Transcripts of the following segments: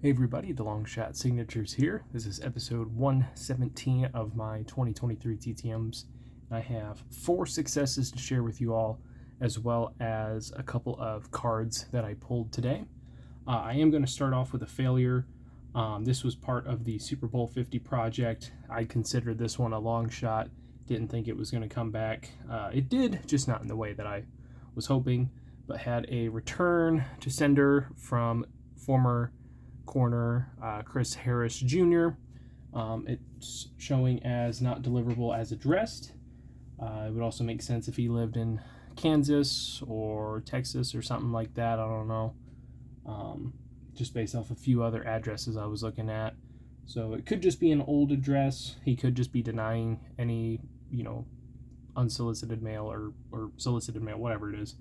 Hey everybody, the Long Shot Signatures here. This is episode 117 of my 2023 TTMs. I have 4 successes to share with you all, as well as a couple of cards that I pulled today. I am going to start off with a failure. This was part of the Super Bowl 50 project. I considered this one a long shot. Didn't think it was going to come back. It did, just not in the way that I was hoping, but had a return to sender from former corner Chris Harris Jr. It's showing as not deliverable as addressed. It would also make sense if he lived in Kansas or Texas or something like that. I don't know. Just based off a few other addresses I was looking at. So it could just be an old address. He could just be denying any, unsolicited mail or solicited mail, whatever it is.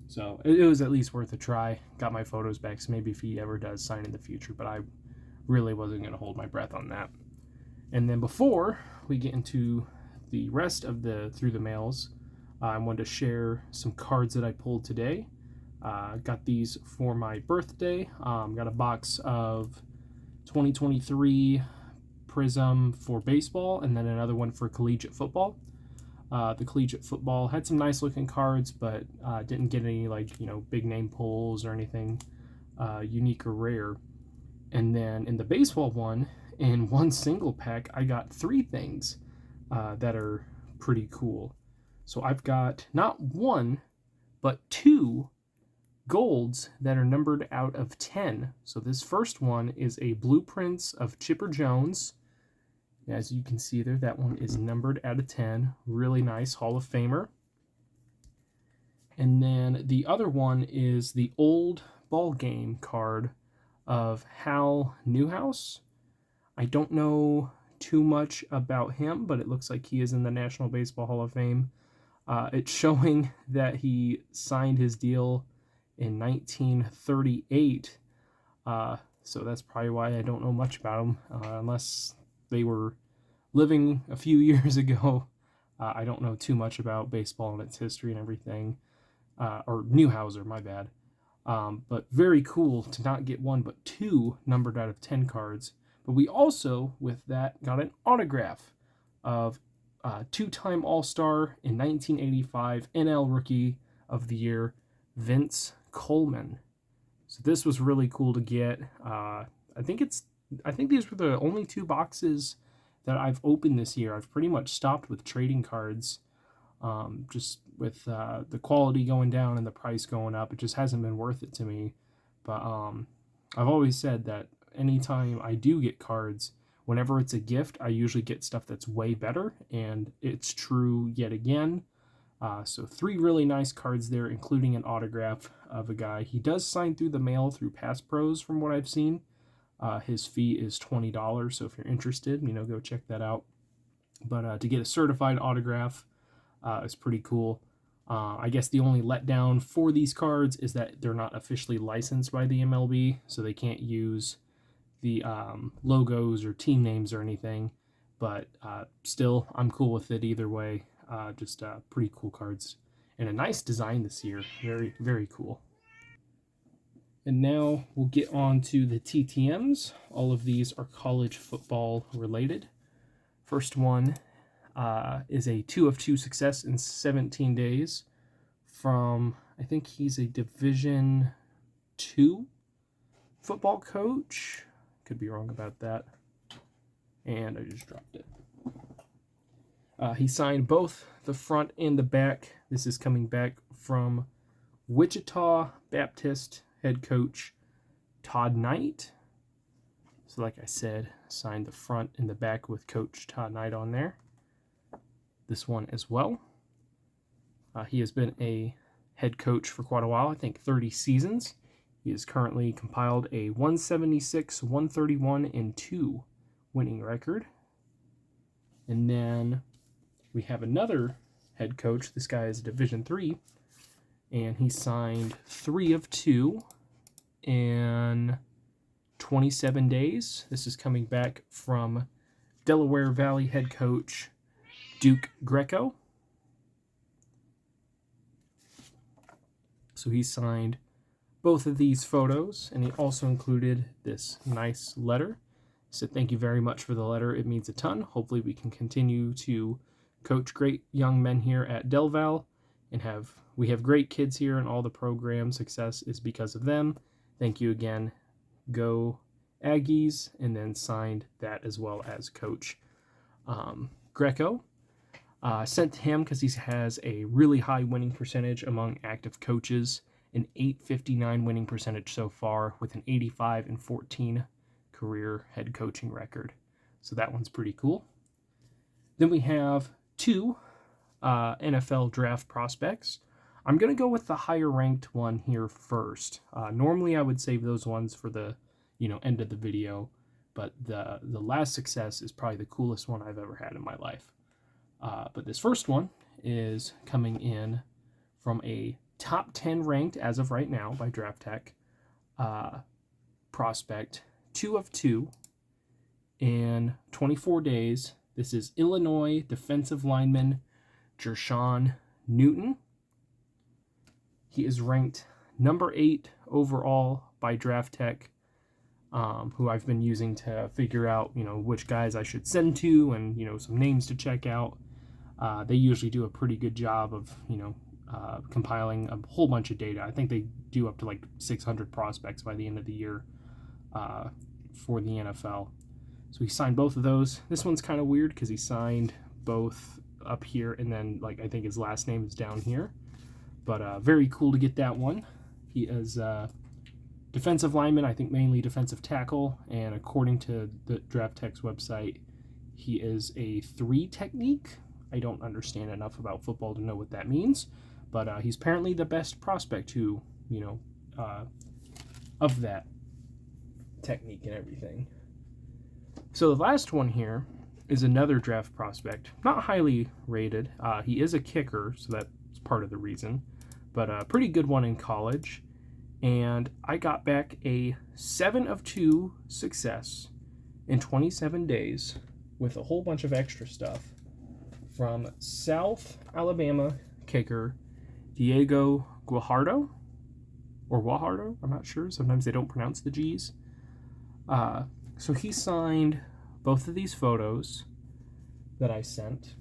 So it was at least worth a try. Got my photos back, so maybe if he ever does sign in the future, but I really wasn't going to hold my breath on that. And then before we get into the rest of the Through the Mails, I wanted to share some cards that I pulled today. Got these for my birthday. Got a box of 2023 Prism for baseball, and then another one for collegiate football. The collegiate football had some nice looking cards, but didn't get any big name pulls or anything unique or rare. And then in the baseball one, in one single pack, I got 3 things that are pretty cool. So I've got not 1, but 2 golds that are numbered out of 10. So this first one is a Blueprints of Chipper Jones. As you can see there, that one is numbered out of 10. Really nice Hall of Famer. And then the other one is the old ball game card of Hal Newhouse. I don't know too much about him, but it looks like he is in the National Baseball Hall of Fame. It's showing that he signed his deal in 1938. So that's probably why I don't know much about him, unless they were living a few years ago. I don't know too much about baseball and its history and everything. Or Newhouser, my bad. But very cool to not get 1 but 2 numbered out of 10 cards. But we also, with that, got an autograph of 2-time All-Star in 1985 NL Rookie of the Year, Vince Coleman. So this was really cool to get. I think these were the only 2 boxes that I've opened this year. I've pretty much stopped with trading cards, just with the quality going down and the price going up. It just hasn't been worth it to me. But I've always said that anytime I do get cards, whenever it's a gift, I usually get stuff that's way better, and it's true yet again. So 3 really nice cards there, including an autograph of a guy. He does sign through the mail through Pass Pros from what I've seen. His fee is $20, so if you're interested, go check that out. But to get a certified autograph is pretty cool. I guess the only letdown for these cards is that they're not officially licensed by the MLB, so they can't use the logos or team names or anything. But still, I'm cool with it either way. Just pretty cool cards. And a nice design this year. Very, very cool. And now we'll get on to the TTMs. All of these are college football related. First one is a 2 of 2 success in 17 days from, I think he's a Division II football coach. Could be wrong about that. And I just dropped it. He signed both the front and the back. This is coming back from Wichita Baptist head coach Todd Knight. So like I said, signed the front and the back with Coach Todd Knight on there. This one as well. He has been a head coach for quite a while, I think 30 seasons. He has currently compiled a 176, 131, and 2 winning record. And then we have another head coach. This guy is Division III, and he signed 3 of 2 in 27 days. This is coming back from Delaware Valley head coach Duke Greco. So he signed both of these photos, and he also included this nice letter. He said, "Thank you very much for the letter. It means a ton. Hopefully we can continue to coach great young men here at Del Val, and we have great kids here, and all the program success is because of them. Thank you again. Go Aggies," and then signed that as well as Coach Greco. Sent to him because he has a really high winning percentage among active coaches, an .859 winning percentage so far with an 85-14 career head coaching record. So that one's pretty cool. Then we have two NFL draft prospects. I'm going to go with the higher ranked one here first. Normally I would save those ones for the end of the video, but the last success is probably the coolest one I've ever had in my life. But this first one is coming in from a top 10 ranked as of right now by Draft Tech prospect, 2 of 2 in 24 days. This is Illinois defensive lineman Jershawn Newton. He is ranked number 8 overall by Draft Tech, who I've been using to figure out, which guys I should send to and, some names to check out. They usually do a pretty good job of, compiling a whole bunch of data. I think they do up to like 600 prospects by the end of the year for the NFL. So he signed both of those. This one's kind of weird because he signed both up here and then I think his last name is down here. But very cool to get that one. He is defensive lineman, I think mainly defensive tackle, and according to the Draft Tech's website, he is a 3 technique. I don't understand enough about football to know what that means, but he's apparently the best prospect who, of that technique and everything. So the last one here is another draft prospect, not highly rated. He is a kicker, so that's part of the reason, but a pretty good one in college. And I got back a 7 of 2 success in 27 days with a whole bunch of extra stuff from South Alabama kicker Diego Guajardo, or Guajardo, I'm not sure. Sometimes they don't pronounce the G's. So he signed both of these photos that I sent.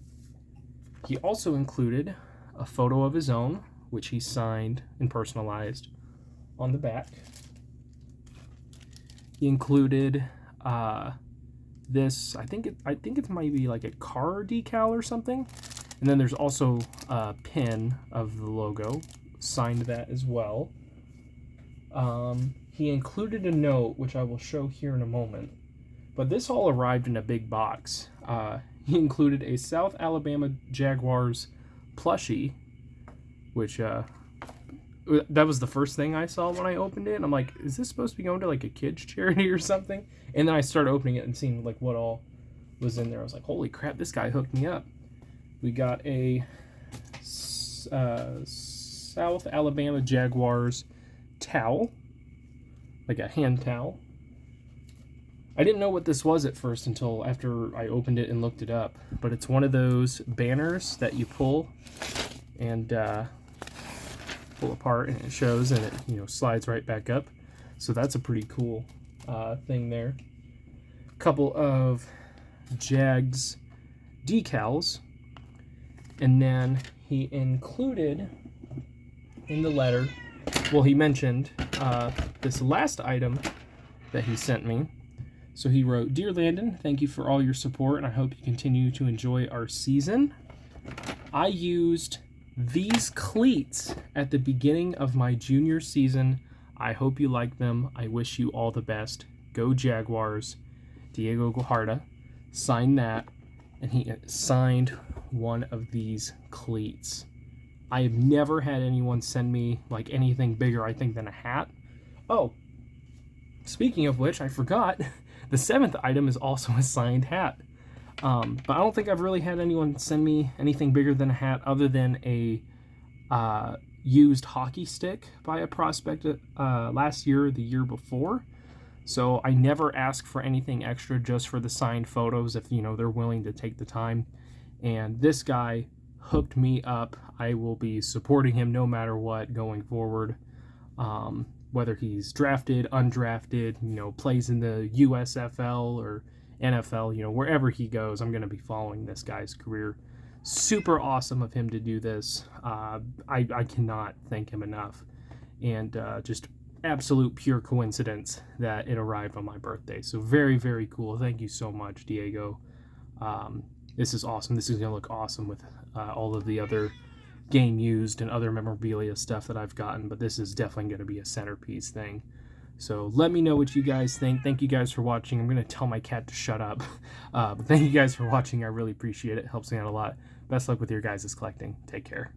He also included a photo of his own, which he signed and personalized on the back. He included this, I think it might be like a car decal or something. And then there's also a pin of the logo, signed that as well. He included a note, which I will show here in a moment. But this all arrived in a big box. He included a South Alabama Jaguars plushie, which that was the first thing I saw when I opened it. And I'm like, is this supposed to be going to like a kid's charity or something? And then I started opening it and seeing like what all was in there. I was like, holy crap, this guy hooked me up. We got a South Alabama Jaguars towel, like a hand towel. I didn't know what this was at first until after I opened it and looked it up. But it's one of those banners that you pull and pull apart, and it shows, and it slides right back up. So that's a pretty cool thing there. A couple of Jags decals, and then he included in the letter, well, he mentioned this last item that he sent me. So he wrote, "Dear Landon, thank you for all your support, and I hope you continue to enjoy our season. I used these cleats at the beginning of my junior season. I hope you like them. I wish you all the best. Go Jaguars. Diego Guajardo." Signed that, and he signed one of these cleats. I have never had anyone send me like anything bigger, I think, than a hat. Oh, speaking of which, I forgot. The 7th item is also a signed hat. But I don't think I've really had anyone send me anything bigger than a hat other than a used hockey stick by a prospect last year or the year before. So I never ask for anything extra, just for the signed photos if they're willing to take the time. And this guy hooked me up. I will be supporting him no matter what going forward. whether he's drafted, undrafted, plays in the USFL or NFL, wherever he goes, I'm going to be following this guy's career. Super awesome of him to do this. I cannot thank him enough. And just absolute pure coincidence that it arrived on my birthday. So very, very cool. Thank you so much, Diego. This is awesome. This is going to look awesome with all of the other game used and other memorabilia stuff that I've gotten, but this is definitely going to be a centerpiece thing. So let me know what you guys think. Thank you guys for watching. I'm going to tell my cat to shut up. But thank you guys for watching. I really appreciate it. It helps me out a lot. Best luck with your guys' collecting. Take care.